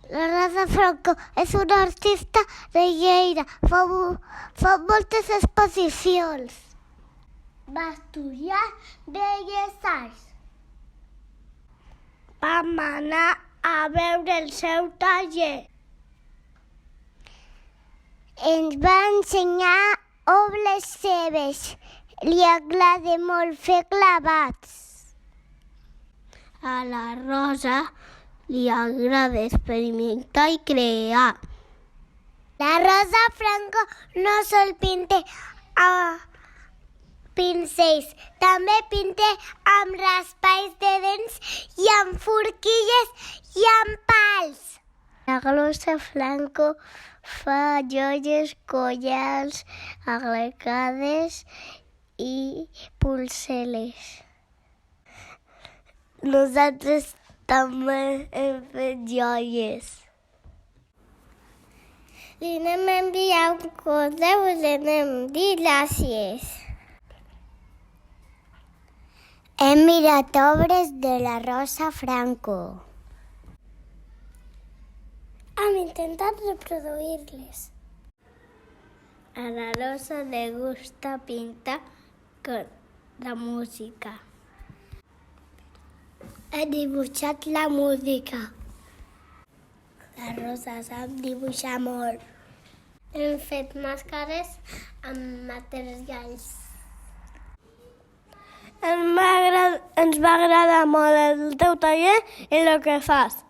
La Rosa Franco és una artista de Lleida. Fa moltes exposicions. Va estudiar Belles Arts. Vam anar a veure el seu taller. Ens va ensenyar obres seves. Li agrada molt fer clavats. A la Rosa li agrada experimentar i crear. La Rosa Franco no sol pinta a pincells, també pinta amb raspalls de dents i amb forquilles i amb pals. La Rosa Franco fa joies, collars, agregades i pulseres. Nosaltres també hem fet joies. Li anem a enviar un correu i li anem a dir gràcies. Hem mirat obres de la Rosa Franco. Hem intentat reproduir-les. A la Rosa li gusta pintar con la música. He dibuixat la música. La Rosa sap dibuixar molt. Hem fet màscares amb materials. Ens va agradar molt el teu taller i el que fas.